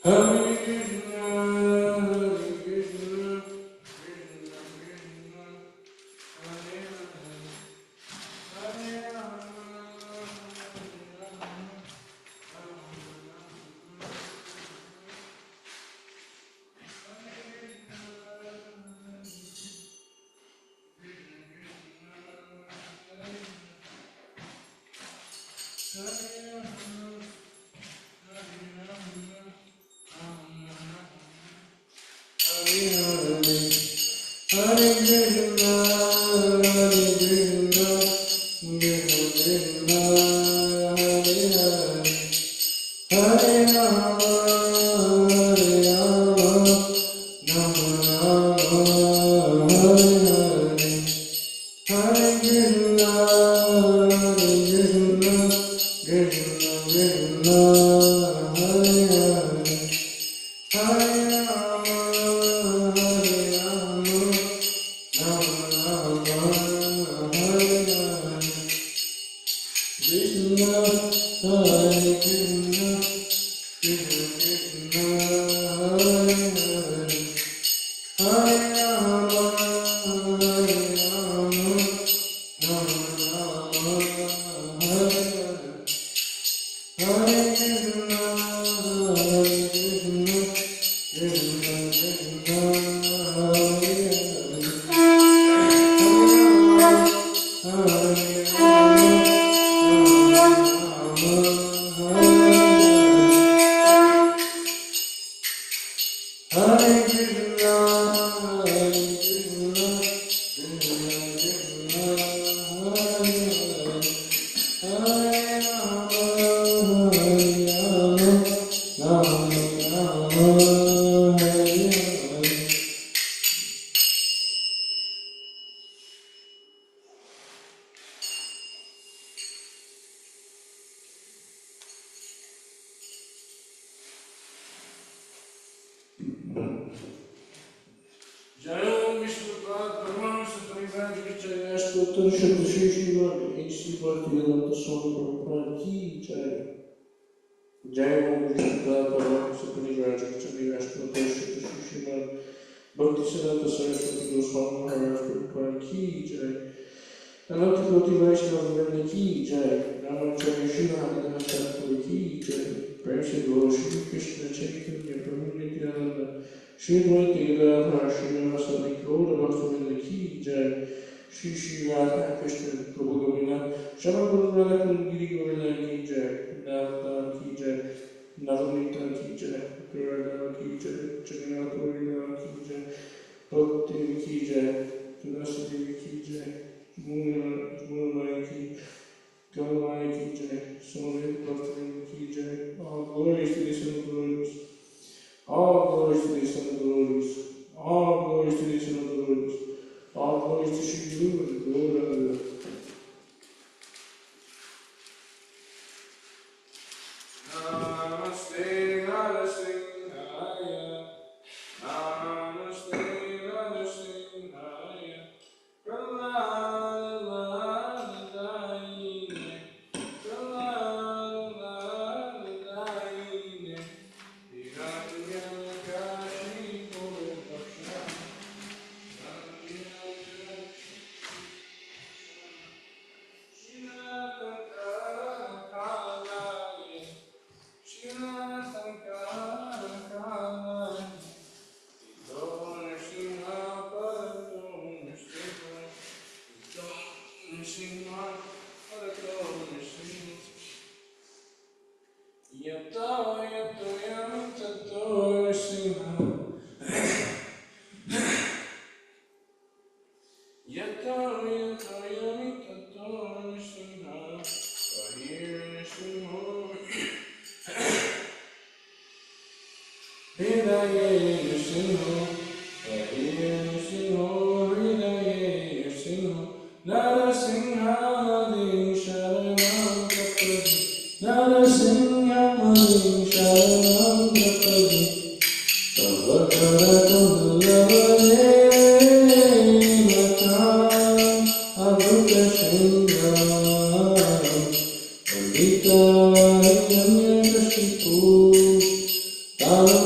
Hare Krishna, Hare Krishna, Krishna Krishna, Hare Hare, Hare Rama, Hare Rama, Thank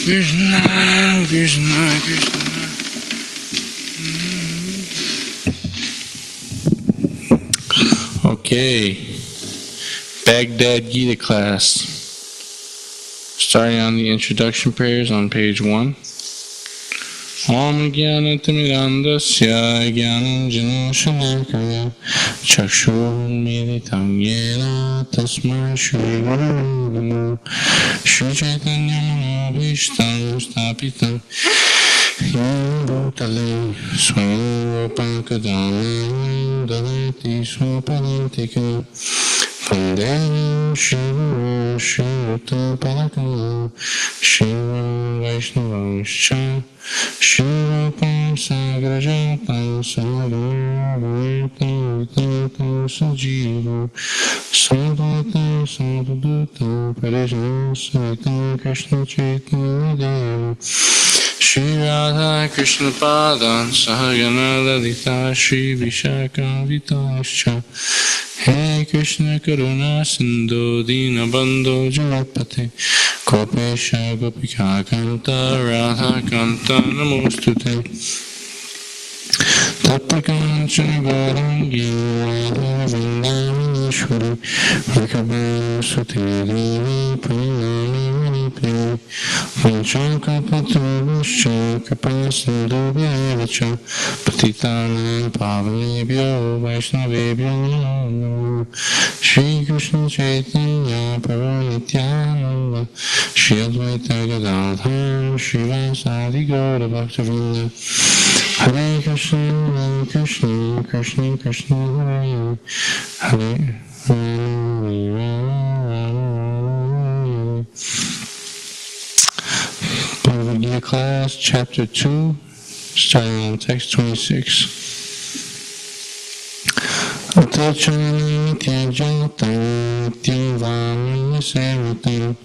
Krishna, Krishna, Krishna. Okay. Baghdad Gita class. Starting on the introduction prayers on page 1. Om Gyana Timidandasya Gyanam Jana Shalakaya Chakshur Militam Yena Tasma Shri Guru Shri Chaitanya Manobhishtam Stapitam Yen Bhutale Swayurupakadam Dalati Swapalantika Pandeyam Shiva Shivata Palakam Shiva Vaishnavascha Shivapam Sagrajatam Sagrajatam Vitam Sajiva Sadvatam Sadvatam Parijam Savitam Krishna Chaitanya Devam Shri Radha Krishna Padan Sahagana Lalita Shri Vishakam Vitascha Hey Krishna Karuna Sindhu Dina Bandhu Jalapate Kopesha Gopika Kanta Radha Kanta Namostute Tapakanchana Gaurangi Radha Vrindavaneshwari Rikabha Sute Devi Pranami Manipuri Vanchaka Patravascha Kapasindhu Vyavacha Patitanam Pavanebhyo Vaishnavebhyo Namo Shri Krishna Chaitanya Prabhu Nityananda Shri Advaita Gadadhar Shri Vasadi Gaura Bhaktivinoda Hare Krishna, Hare Krishna, Krishna Krishna, Hare Hare, Hare Bhagavad Gita class, chapter 2, starting on text 26. Atachanam tyajatam nityam vamanya sevatam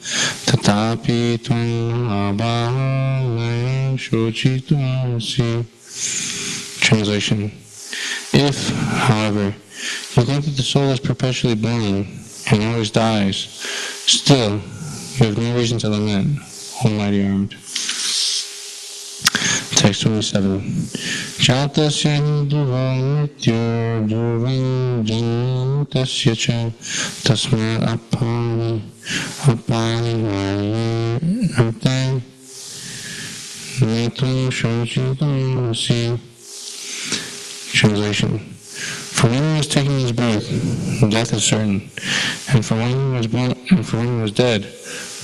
tatapi tvam abhalayam shochitamasi. Translation. If, however, you think that the soul is perpetually born and always dies, still, you have no reason to lament, Almighty Armed. Text 27. Chatasya dhruvam nityo dhruvam jantasya cha tasmat apani arte netum shochitam asi. Translation. For when he was taking his birth, death is certain, and for when he was born, and for when he was dead,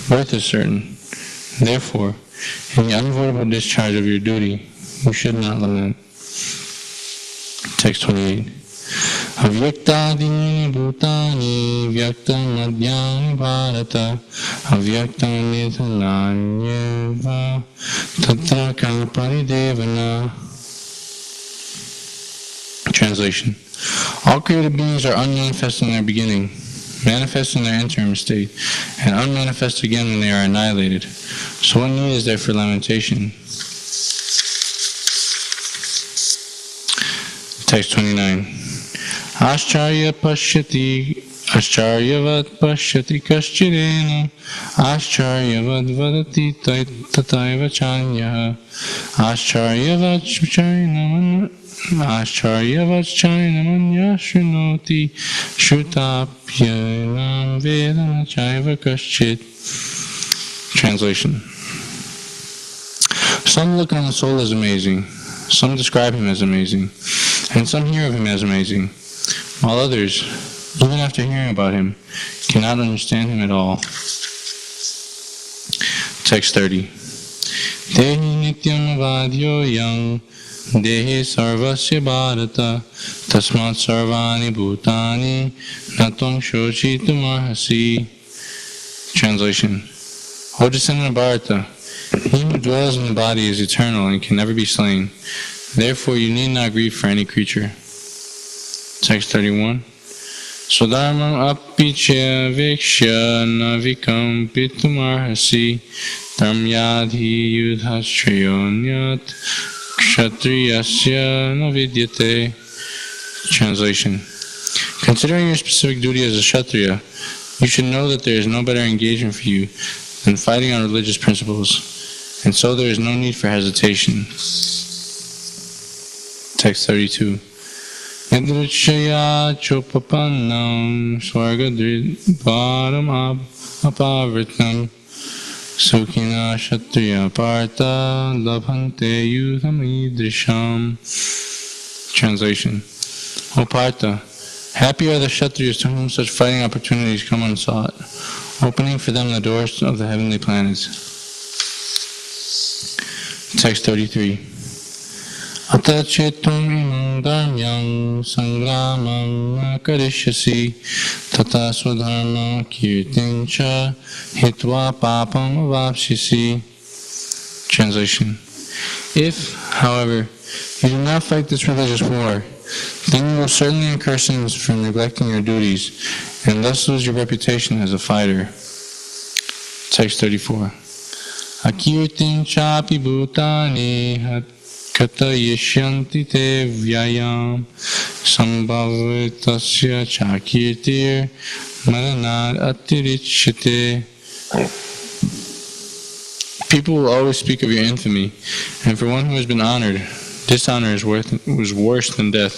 birth is certain. Therefore, in the unavoidable discharge of your duty, you should not lament. Text 28. Avyaktadini bhutani vyaktam madhyani bharata avyaktam nithananyeva tattaka paridevana. Translation. All created beings are unmanifest in their beginning, manifest in their interim state, and unmanifest again when they are annihilated. So what need is there for lamentation? Text 29. Ascharya Ascharyavat pashyati kaschirena Ascharyavat vadati tataiva chanyaha Ascharyavat chainamanya shrunoti shrutapyanam vedana chaiva kaschit. Translation. Some look on the soul as amazing, some describe him as amazing, and some hear of him as amazing, while others, even after hearing about him, cannot understand him at all. Text 30. Dehi nityam avadyo yang Dehi sarvasya bharata tasmat sarvani bhutani natam shochitum arhasi. Translation. O descendant of Bharata, he who dwells in the body is eternal and can never be slain. Therefore you need not grieve for any creature. Text 31. Swadharmam apichya vikshya navikam pitumarhasi dharmyadhi yudhastrayonyat kshatriyasya navidyate. Translation. Considering your specific duty as a kshatriya, you should know that there is no better engagement for you than fighting on religious principles. and so there is no need for hesitation. Text 32. Yadrishaya chopapannam swargadvaram apavritam sukhina kshatriya partha labhante yudham idrisham. Translation. O Partha, happy are the Kshatriyas to whom such fighting opportunities come unsought, opening for them the doors of the heavenly planets. Text 33. Ata chetum imam dharmyam sangramam akarishyasi tata swadharma kirtin cha hitva papam avapsyasi. Translation. If, however, you do not fight this religious war, then you will certainly incur sins for neglecting your duties, and thus lose your reputation as a fighter. Text 34. Akirtin chapi bhutani katayishyanti te vyayam sambhavitasya chakirtir maranad atirichyate. People will always speak of your infamy, and for one who has been honored, dishonor was worse than death.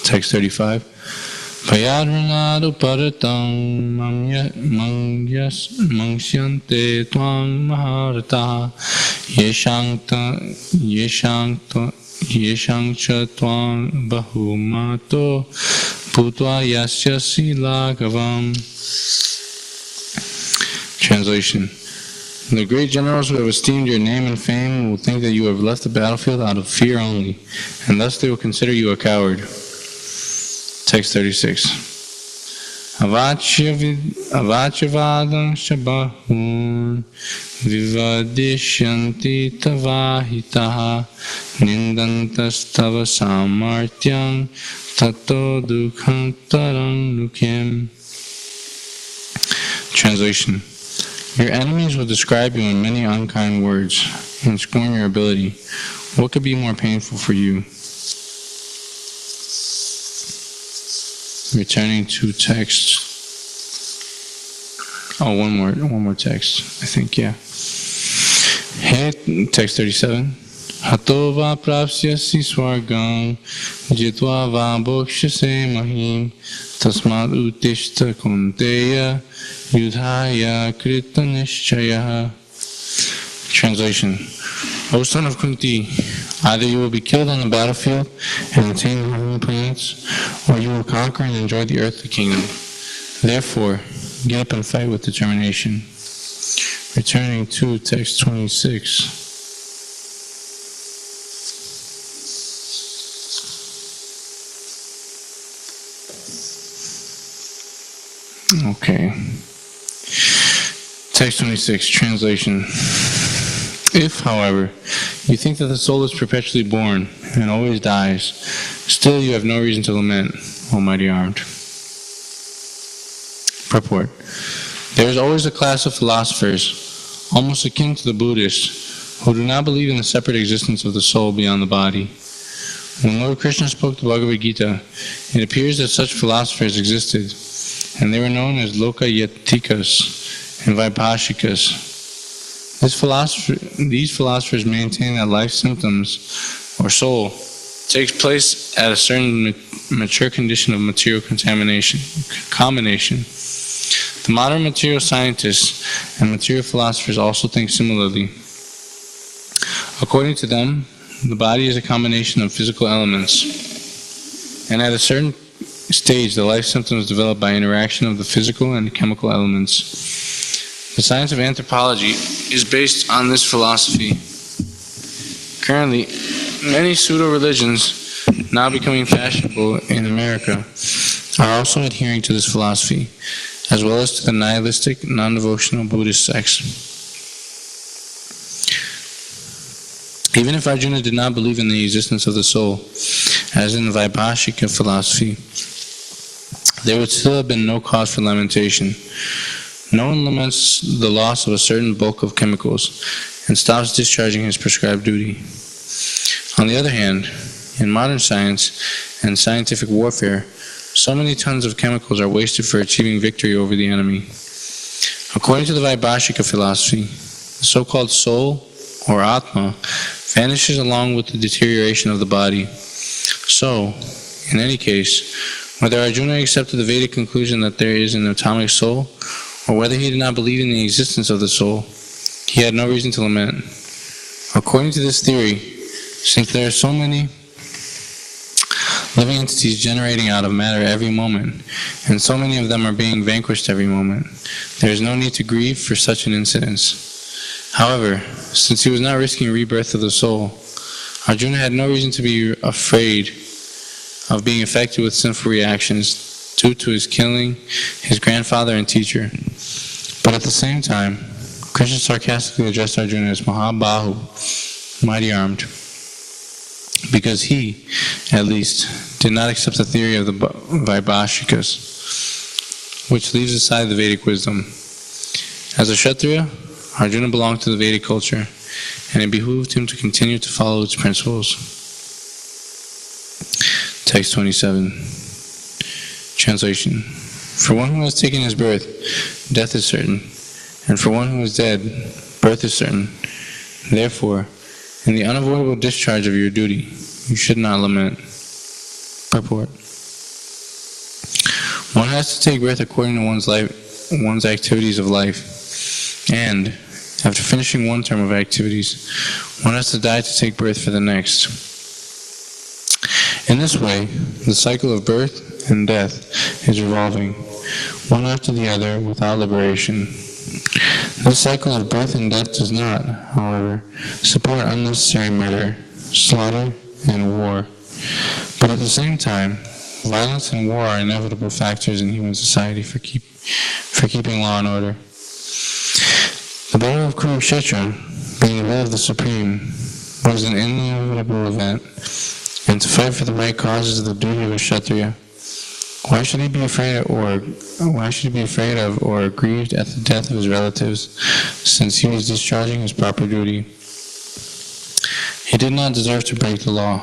Text 35. Payadranadu paratam mangsyante twang maharata yeshang cha twang bahumato putva yasya silagavam. Translation. The great generals who have esteemed your name and fame will think that you have left the battlefield out of fear only, and thus they will consider you a coward. Text 36. Avachyavadam shabahun vivadishyanti tavahitaha nindantastava samartyam tato dukhantaram nukem. Translation. Your enemies will describe you in many unkind words and scorn your ability. What could be more painful for you? Returning to text. Oh, one more text. I think, yeah. Text 37. Hatova prapsyasi swargam jitva va bokshase mahim tasmad utishta kunteya yudhaya krita nishchaya. Translation. O son of Kunti, either you will be killed on the battlefield and attain the heavenly planets, or you will conquer and enjoy the earthly kingdom. Therefore, get up and fight with determination. Returning to text 26. Okay. Text 26, translation. If, however, you think that the soul is perpetually born and always dies, still you have no reason to lament, O mighty armed. Purport. There is always a class of philosophers, almost akin to the Buddhists, who do not believe in the separate existence of the soul beyond the body. When Lord Krishna spoke the Bhagavad Gita, it appears that such philosophers existed, and they were known as Lokayatikas and Vaibhashikas. These philosophers maintain that life symptoms, or soul, takes place at a certain mature condition of material combination. The modern material scientists and material philosophers also think similarly. According to them, the body is a combination of physical elements, and at a certain stage, the life symptoms develop by interaction of the physical and chemical elements. The science of anthropology is based on this philosophy. Currently, many pseudo-religions, now becoming fashionable in America, are also adhering to this philosophy, as well as to the nihilistic, non-devotional Buddhist sects. Even if Arjuna did not believe in the existence of the soul, as in the Vaibhashika philosophy, there would still have been no cause for lamentation. No one laments the loss of a certain bulk of chemicals and stops discharging his prescribed duty. On the other hand, in modern science and scientific warfare, so many tons of chemicals are wasted for achieving victory over the enemy. According to the Vaibhashika philosophy, The so-called soul, or Atma, vanishes along with the deterioration of the body. So, in any case, whether Arjuna accepted the Vedic conclusion that there is an atomic soul, or whether he did not believe in the existence of the soul, he had no reason to lament. According to this theory, since there are so many living entities generating out of matter every moment, and so many of them are being vanquished every moment, there is no need to grieve for such an incidence. However, since he was not risking rebirth of the soul, Arjuna had no reason to be afraid of being affected with sinful reactions due to his killing his grandfather and teacher. But at the same time, Krishna sarcastically addressed Arjuna as Mahabahu, mighty armed, because he, at least, did not accept the theory of the Vaibhashikas, which leaves aside the Vedic wisdom. As a Kshatriya, Arjuna belonged to the Vedic culture, and it behooved him to continue to follow its principles. Text 27. Translation. For one who has taken his birth, death is certain, and for one who is dead, birth is certain. Therefore, in the unavoidable discharge of your duty, you should not lament. Purport. One has to take birth according to one's activities of life, and after finishing one term of activities, one has to die to take birth for the next. In this way, the cycle of birth and death is revolving, one after the other, without liberation. This cycle of birth and death does not, however, support unnecessary murder, slaughter, and war. But at the same time, violence and war are inevitable factors in human society for keeping law and order. The battle of Kurukshetra, being the will of the Supreme, was an inevitable event, and to fight for the right cause is the duty of a Kshatriya. Why should he be afraid of or grieved at the death of his relatives, since he was discharging his proper duty? He did not deserve to break the law,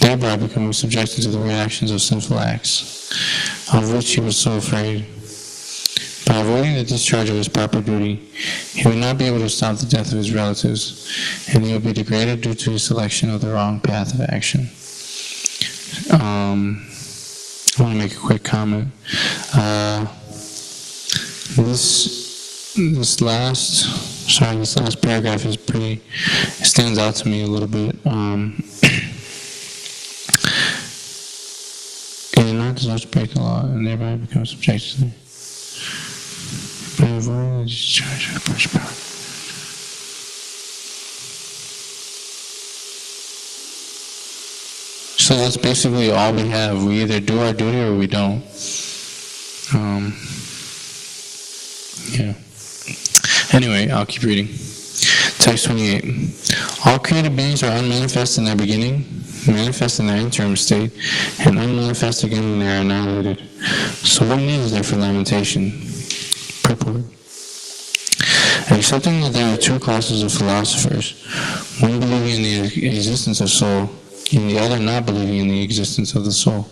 thereby becoming subjected to the reactions of sinful acts, of which he was so afraid. By avoiding the discharge of his proper duty, he would not be able to stop the death of his relatives, and he would be degraded due to his selection of the wrong path of action. I want to make a quick comment. This last paragraph is it stands out to me a little bit. And not deserve to break the law, and thereby become subject to by avoiding the discharge of first power. So that's basically all we have. We either do our duty or we don't. Yeah. Anyway, I'll keep reading. Text 28. All created beings are unmanifest in their beginning, manifest in their interim state, and unmanifest again when they are annihilated. So what need is there for lamentation? Purport. Accepting that there are two classes of philosophers, one believing in the existence of soul, and the other not believing in the existence of the soul,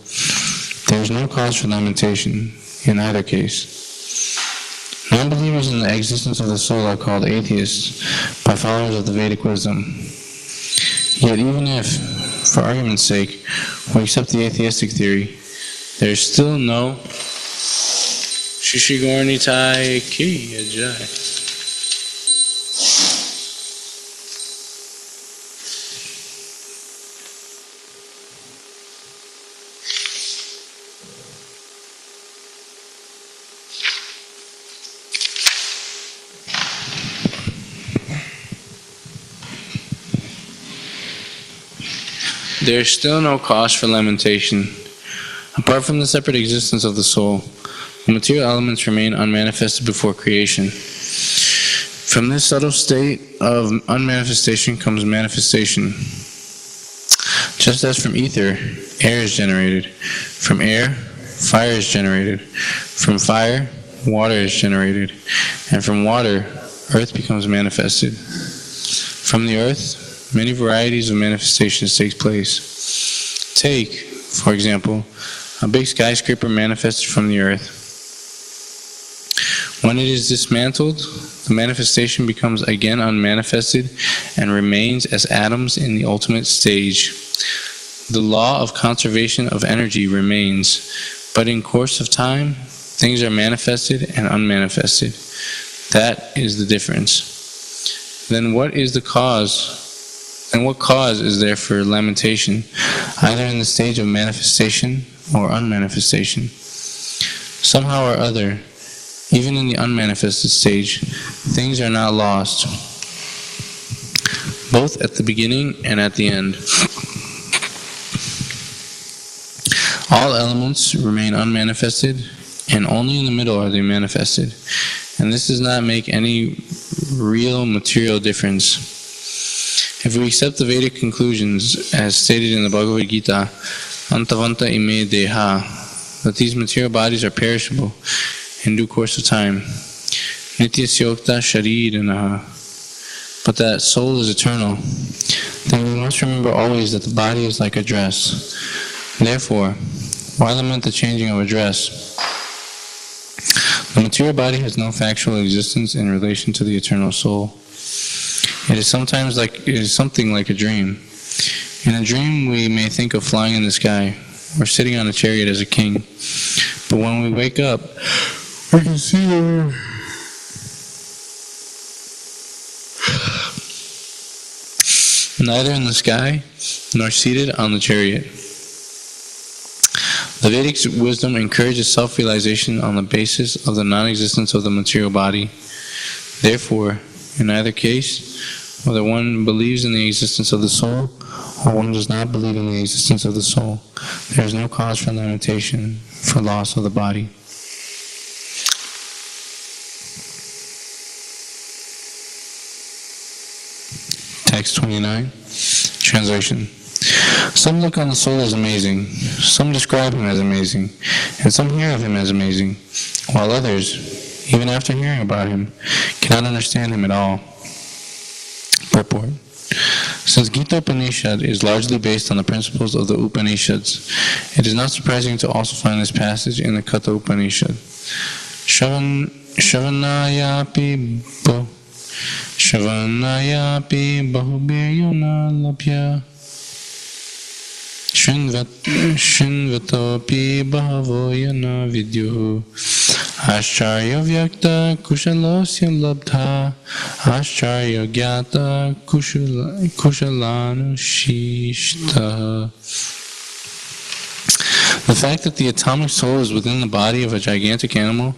there is no cause for lamentation in either case. Non-believers in the existence of the soul are called atheists by followers of the Vedic wisdom. Yet even if, for argument's sake, we accept the atheistic theory, there is still no Shishigornitai ki ajay. There is still no cause for lamentation. Apart from the separate existence of the soul, the material elements remain unmanifested before creation. From this subtle state of unmanifestation comes manifestation. Just as from ether, air is generated. From air, fire is generated. From fire, water is generated. And from water, earth becomes manifested. From the earth, many varieties of manifestations take place. Take, for example, a big skyscraper manifested from the earth. When it is dismantled, the manifestation becomes again unmanifested and remains as atoms in the ultimate stage. The law of conservation of energy remains, but in course of time, things are manifested and unmanifested. That is the difference. Then what is the cause? And what cause is there for lamentation, either in the stage of manifestation or unmanifestation? Somehow or other, even in the unmanifested stage, things are not lost, both at the beginning and at the end. All elements remain unmanifested, and only in the middle are they manifested. And this does not make any real material difference. If we accept the Vedic conclusions, as stated in the Bhagavad Gita, Antavanta ime deha, that these material bodies are perishable in due course of time, Nitya syokta shariranaha, but that soul is eternal, then we must remember always that the body is like a dress. Therefore, why lament the changing of a dress? The material body has no factual existence in relation to the eternal soul. It is something like a dream. In a dream, we may think of flying in the sky or sitting on a chariot as a king. But when we wake up, we can see neither in the sky nor seated on the chariot. The Vedic wisdom encourages self-realization on the basis of the non-existence of the material body. Therefore, in either case, whether one believes in the existence of the soul or one does not believe in the existence of the soul, there is no cause for lamentation for loss of the body. Text 29, translation. Some look on the soul as amazing, some describe him as amazing, and some hear of him as amazing, while others, even after hearing about him, cannot understand him at all. Purport. Since Gita Upanishad is largely based on the principles of the Upanishads, it is not surprising to also find this passage in the Katha Upanishad. Shravanayapi bahubhyayona labhya Shinvatopi bahavoyana vidyuhu Ascharya vyakta kushalasya labdha Ascharya gyata kushalanashishta. The fact that the atomic soul is within the body of a gigantic animal,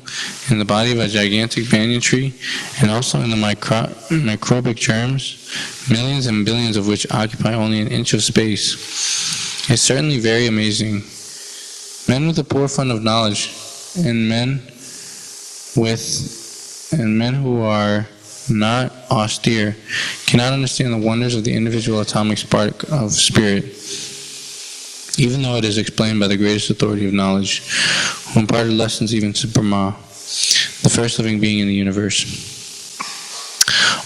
in the body of a gigantic banyan tree, and also in the microbic germs, millions and billions of which occupy only an inch of space, is certainly very amazing. Men with a poor fund of knowledge, and men who are not austere, cannot understand the wonders of the individual atomic spark of spirit, even though it is explained by the greatest authority of knowledge, who imparted lessons even to Brahma, the first living being in the universe.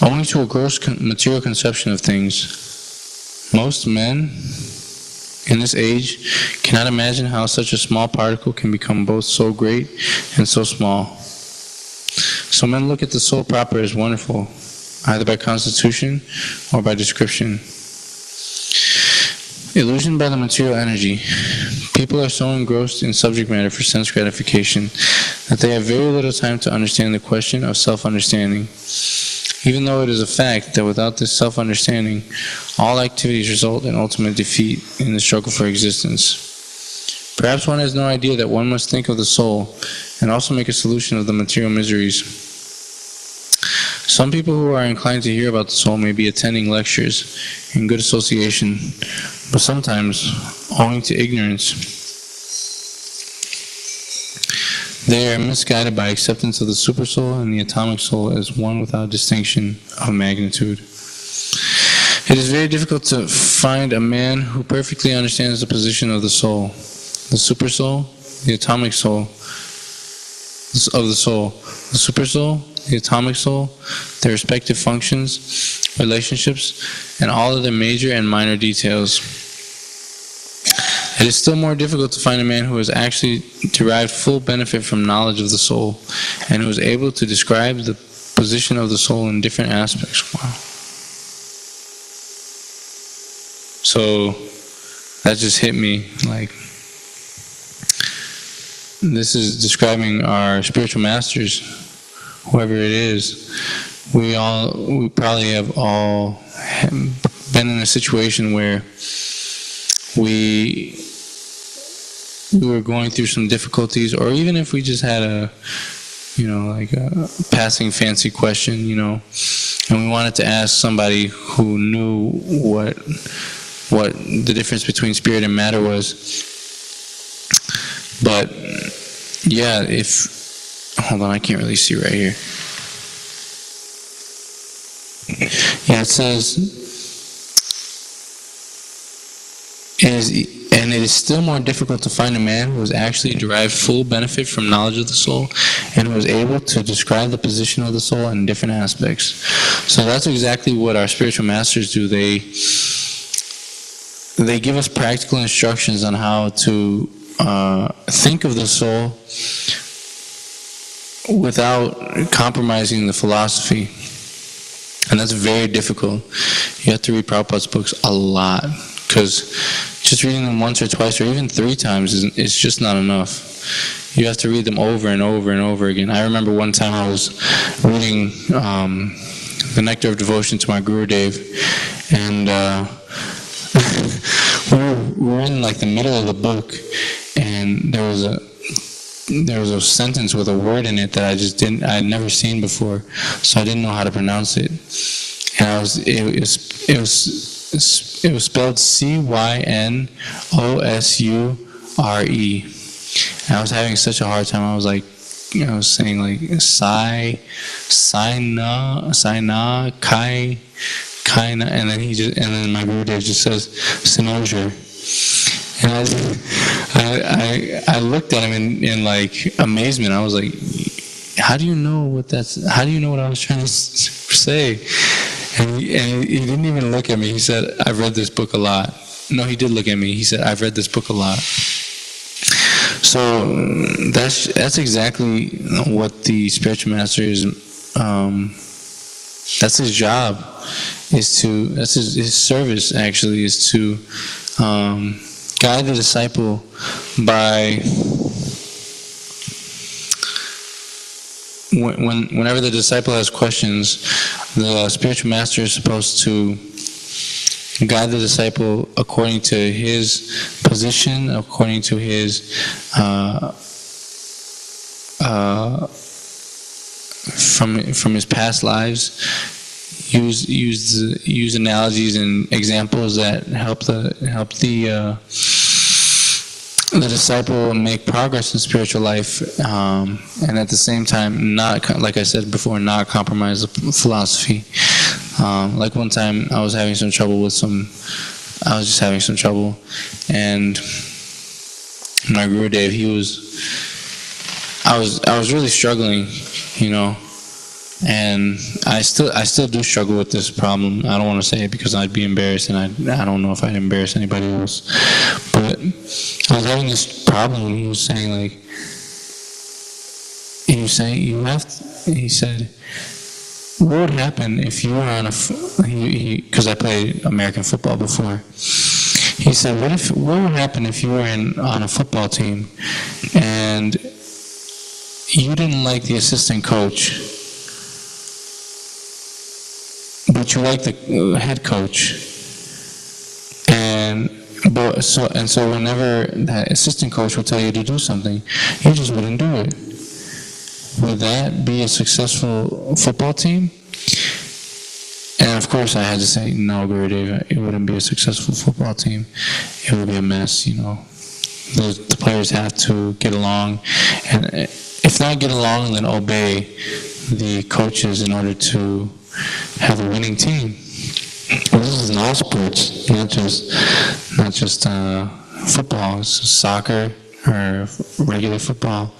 Owing to a gross material conception of things, most men in this age cannot imagine how such a small particle can become both so great and so small. So men look at the soul proper as wonderful, either by constitution or by description. Illusioned by the material energy, people are so engrossed in subject matter for sense gratification that they have very little time to understand the question of self-understanding, even though it is a fact that without this self-understanding, all activities result in ultimate defeat in the struggle for existence. Perhaps one has no idea that one must think of the soul and also make a solution of the material miseries. Some people who are inclined to hear about the soul may be attending lectures in good association, but sometimes, owing to ignorance, they are misguided by acceptance of the supersoul and the atomic soul as one without distinction of magnitude. It is very difficult to find a man who perfectly understands the position of the soul, the supersoul, the atomic soul, of the soul, the supersoul, the atomic soul, their respective functions, relationships, and all of their major and minor details. It is still more difficult to find a man who has actually derived full benefit from knowledge of the soul, and who is able to describe the position of the soul in different aspects. Wow. So that just hit me, like, this is describing our spiritual masters, whoever it is. We probably have all been in a situation where we were going through some difficulties, or even if we just had a passing fancy question, and we wanted to ask somebody who knew what the difference between spirit and matter was. But yeah, hold on, I can't really see right here. Yeah, it says, and it is still more difficult to find a man who has actually derived full benefit from knowledge of the soul and who is able to describe the position of the soul in different aspects. So that's exactly what our spiritual masters do. They give us practical instructions on how to think of the soul without compromising the philosophy. And that's very difficult. You have to read Prabhupada's books a lot, because just reading them once or twice or even 3 times is just not enough. You have to read them over and over and over again. I remember one time I was reading the Nectar of Devotion to my Gurudev, and we were in like the middle of the book, and there was a sentence with a word in it that I had never seen before, so I didn't know how to pronounce it. And it was spelled Cynnosure, and I was having such a hard time. I was saying like Sai-na, Kai, Kaina, and then my Gurudev just says Cynnosure. And I looked at him in like amazement. I was like, how do you know what I was trying to say? And he didn't even look at me. He said, I've read this book a lot. No, he did look at me. He said, I've read this book a lot. So that's exactly what the spiritual master is. That's his job. That's his service, actually, is to guide the disciple by whenever the disciple has questions, the spiritual master is supposed to guide the disciple according to his position, according to his from his past lives. Use analogies and examples that help the disciple make progress in spiritual life, and at the same time, not, like I said before, not compromise the philosophy. Like one time, I was just having some trouble, and my Gurudev, I was really struggling, and I still do struggle with this problem. I don't want to say it because I'd be embarrassed, and I don't know if I'd embarrass anybody else. But I was having this problem, and he was saying like, he said, what would happen if you were on because I played American football before. He said, what would happen if you were on a football team and you didn't like the assistant coach, but you like the head coach, so whenever that assistant coach would tell you to do something, you just wouldn't do it. Would that be a successful football team? And of course I had to say, no, Gurudev, it wouldn't be a successful football team. It would be a mess, The players have to get along, and if not get along, then obey the coaches in order to have a winning team. Well, this is in all sports, not just football. It's soccer or regular football,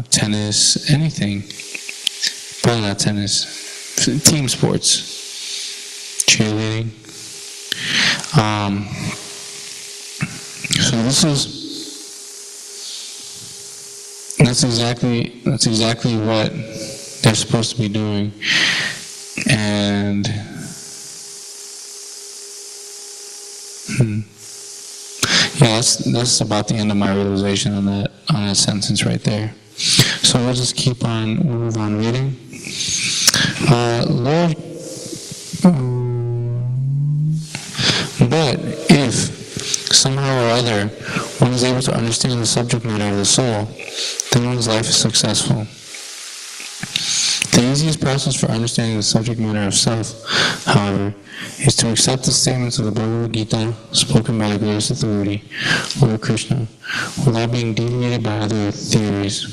tennis, anything. Probably not tennis. Team sports, cheerleading. So this that's exactly what they're supposed to be doing. And yeah, that's about the end of my realization on that sentence right there. So we'll just we'll move on reading. Lord, but if somehow or other one is able to understand the subject matter of the soul, then one's life is successful. The easiest process for understanding the subject matter of self, however, is to accept the statements of the Bhagavad Gita spoken by the greatest authority, Lord Krishna, without being deviated by other theories.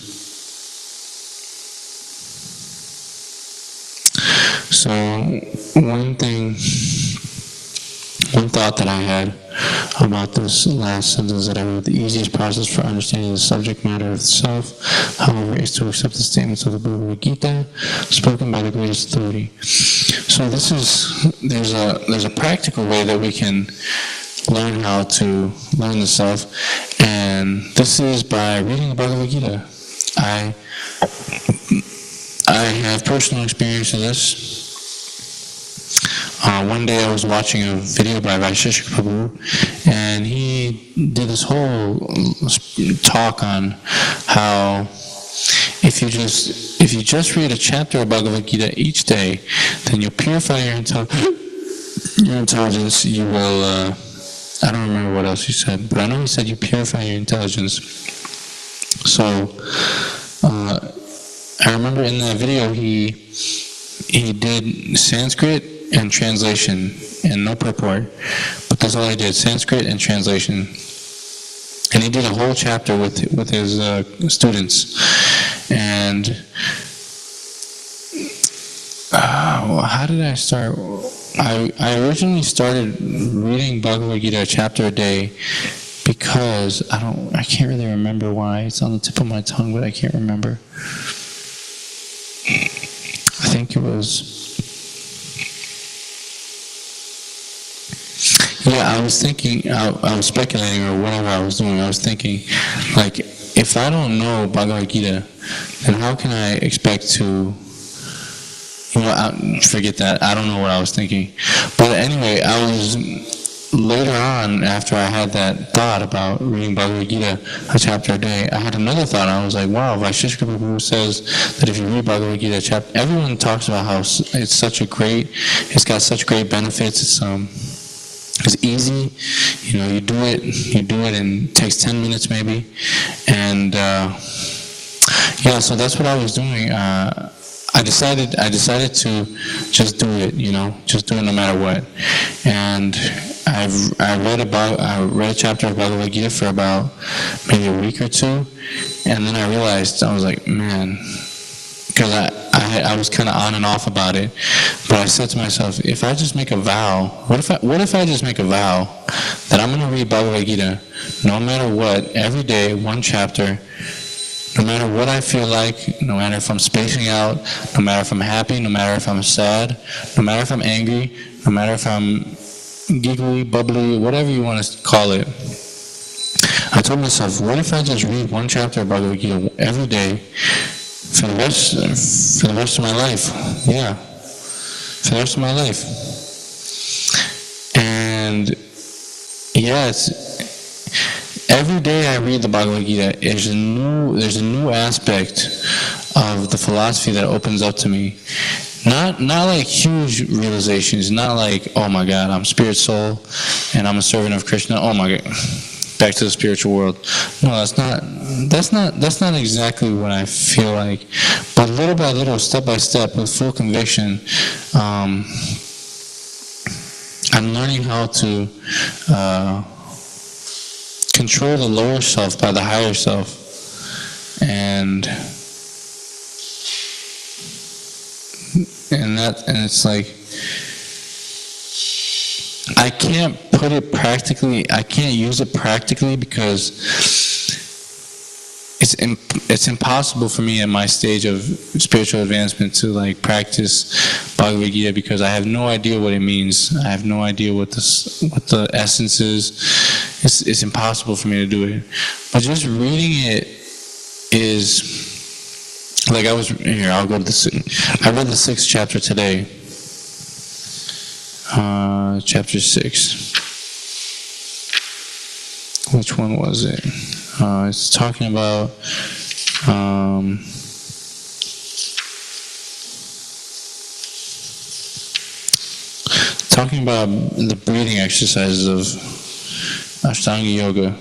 So, one thought that I had about this last sentence that I wrote, the easiest process for understanding the subject matter of self, however, is to accept the statements of the Bhagavad Gita spoken by the greatest authority. So there's a practical way that we can learn how to learn the self, and this is by reading the Bhagavad Gita. I have personal experience of this. One day I was watching a video by Vaisheshika Prabhu, and he did this whole talk on how if you just read a chapter of Bhagavad Gita each day, then you'll purify your intelligence. You will. I don't remember what else he said, but I know he said you purify your intelligence. So I remember in that video he did Sanskrit and translation and no purport, but that's all he did, Sanskrit and translation. And he did a whole chapter with his students. And how did I start? I originally started reading Bhagavad Gita a chapter a day because I can't really remember why. It's on the tip of my tongue, but I can't remember. I think it was. Yeah, I was thinking, I was speculating or whatever I was doing. I was thinking, like, if I don't know Bhagavad Gita, then how can I expect to, forget that. I don't know what I was thinking. But anyway, I was, later on, after I had that thought about reading Bhagavad Gita a chapter a day, I had another thought. I was like, wow, Vaisheshika Prabhu says that if you read Bhagavad Gita a chapter, everyone talks about how it's got such great benefits. It's easy, you do it and it takes 10 minutes maybe. And so that's what I was doing. I decided to just do it, just do it no matter what. And I read a chapter of Bhagavad Gita for about maybe a week or two, and then I realized, I was like, man, because I was kind of on and off about it, but I said to myself, if I just make a vow, what if I just make a vow that I'm going to read Bhagavad Gita no matter what, every day, one chapter, no matter what I feel like, no matter if I'm spacing out, no matter if I'm happy, no matter if I'm sad, no matter if I'm angry, no matter if I'm giggly, bubbly, whatever you want to call it. I told myself, what if I just read one chapter of Bhagavad Gita every day for the rest of my life? Yeah, for the rest of my life. And every day I read the Bhagavad Gita, there's a new aspect of the philosophy that opens up to me. Not like huge realizations, not like, oh my God, I'm spirit soul and I'm a servant of Krishna. Oh my God, back to the spiritual world. No, that's not exactly what I feel like. But little by little, step by step, with full conviction, I'm learning how to control the lower self by the higher self. And it's like, I can't put it practically, I can't use it practically because it's impossible for me at my stage of spiritual advancement to practice Bhagavad Gita, because I have no idea what it means. I have no idea what the essence is. It's impossible for me to do it. But just reading it is, like I'll go to I read the 6th chapter today. Chapter 6. Which one was it? It's talking about the breathing exercises of Ashtanga Yoga.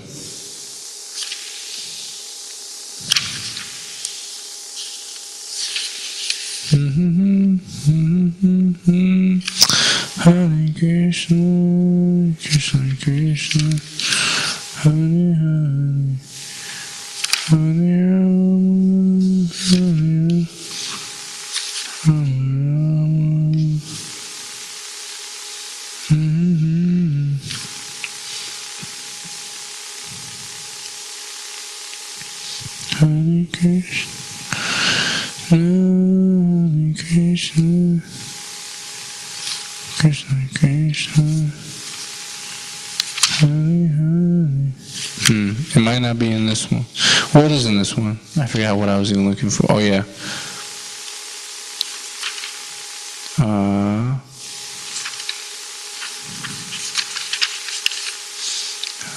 Hare Krishna, Krishna Krishna, Hare Hare, Hare Rama, Hare Hare Krishna, Hare Krishna, Krishna Krishna, Hare Hare. It might not be in this one. What is in this one? I forgot what I was even looking for. Oh yeah.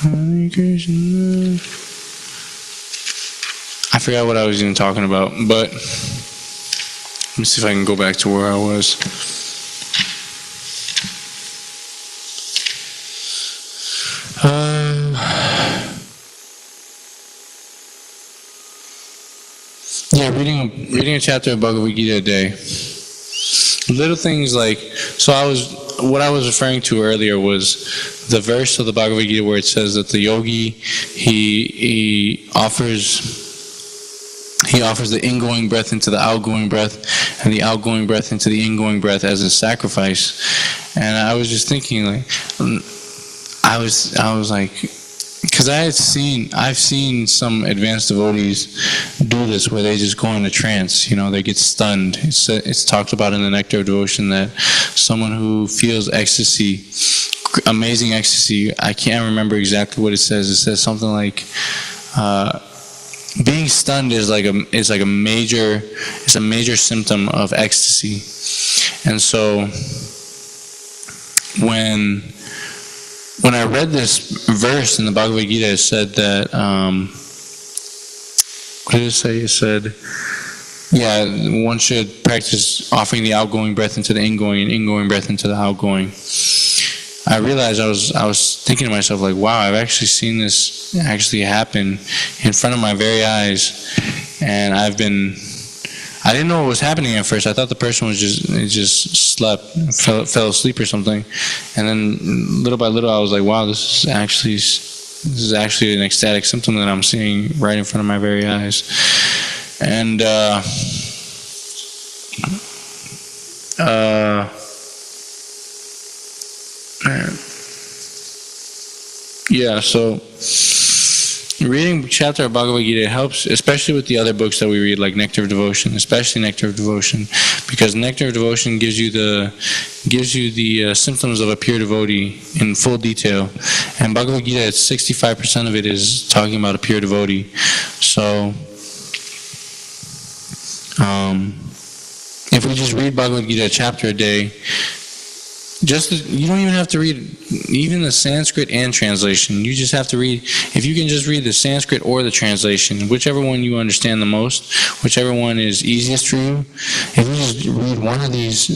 Hare Krishna. I forgot what I was even talking about, but let me see if I can go back to where I was. Yeah, reading a chapter of Bhagavad Gita a day. Little things like, what I was referring to earlier was the verse of the Bhagavad Gita where it says that the yogi, he offers the ingoing breath into the outgoing breath, and the outgoing breath into the ingoing breath as a sacrifice. And I was just thinking, like, I was like, because I've seen some advanced devotees do this where they just go into trance. They get stunned. It's talked about in the Nectar of Devotion that someone who feels ecstasy, amazing ecstasy, I can't remember exactly what it says. It says something like, being stunned is a major symptom of ecstasy. And so when I read this verse in the Bhagavad Gita, it said that, what did it say? It said, yeah, one should practice offering the outgoing breath into the ingoing and ingoing breath into the outgoing. I realized I was thinking to myself, like, wow, I've actually seen this actually happen in front of my very eyes, and I didn't know what was happening at first. I thought the person was just slept, fell asleep or something, and then little by little I was like, wow, this is actually an ecstatic symptom that I'm seeing right in front of my very eyes. And yeah, so reading a chapter of Bhagavad Gita helps, especially with the other books that we read, like Nectar of Devotion, especially Nectar of Devotion, because Nectar of Devotion gives you the symptoms of a pure devotee in full detail, and Bhagavad Gita, 65% of it is talking about a pure devotee. So if we just read Bhagavad Gita a chapter a day, you don't even have to read even the Sanskrit and translation. You just have to read, if you can just read the Sanskrit or the translation, whichever one you understand the most, whichever one is easiest for you. If you just read one of these,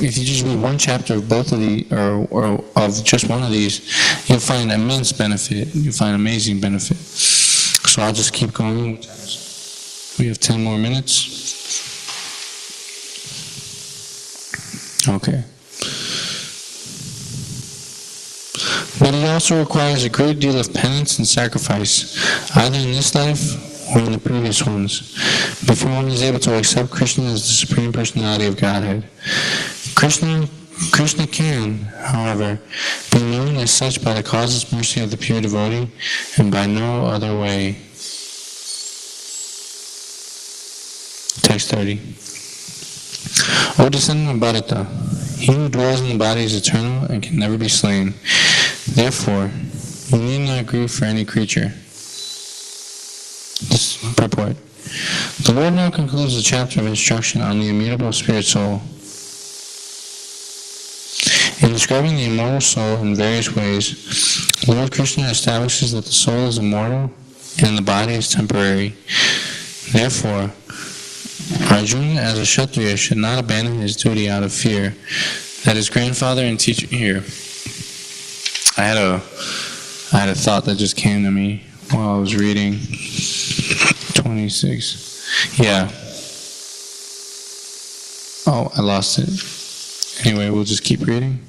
if you just read one chapter of both of these, or of just one of these, you'll find immense benefit. You'll find amazing benefit. So I'll just keep going. We have 10 more minutes. Okay. But it also requires a great deal of penance and sacrifice, either in this life or in the previous ones, before one is able to accept Krishna as the Supreme Personality of Godhead. Krishna can, however, be known as such by the causeless mercy of the pure devotee, and by no other way. Text 30. O descendant of Bharata, he who dwells in the body is eternal and can never be slain. Therefore, you need not grieve for any creature. The Purport. The Lord now concludes the chapter of instruction on the immutable spirit soul. In describing the immortal soul in various ways, Lord Krishna establishes that the soul is immortal and the body is temporary. Therefore, Arjuna as a Kshatriya should not abandon his duty out of fear that his grandfather and teacher here. I had a thought that just came to me while I was reading 26. Yeah. Oh, I lost it. Anyway, we'll just keep reading.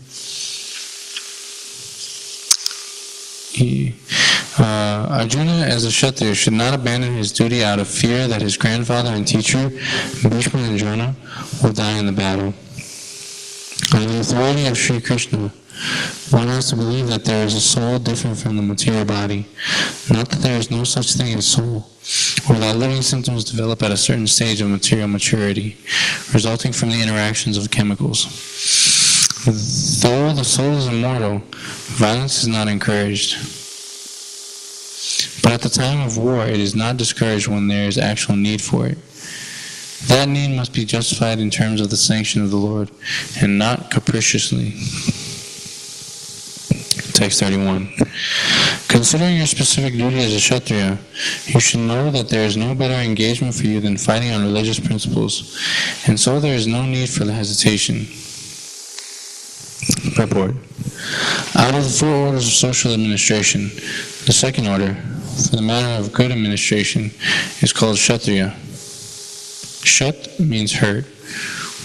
Arjuna as a Kshatriya should not abandon his duty out of fear that his grandfather and teacher, Bhishma and Drona, will die in the battle. On the authority of Sri Krishna, one has to believe that there is a soul different from the material body, not that there is no such thing as soul, or that living symptoms develop at a certain stage of material maturity, resulting from the interactions of chemicals. Though the soul is immortal, violence is not encouraged. But at the time of war, it is not discouraged when there is actual need for it. That need must be justified in terms of the sanction of the Lord, and not capriciously. Text 31. Considering your specific duty as a Kshatriya, you should know that there is no better engagement for you than fighting on religious principles, and so there is no need for the hesitation. Purport. Out of the 4 orders of social administration, the second order, for the matter of good administration, is called Kshatriya. Kshat means hurt.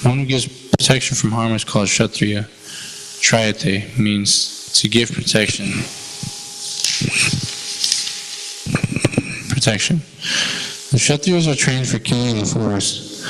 One who gives protection from harm is called Kshatriya. Trayate means to give protection. The Kshatriyas are trained for killing in the forest.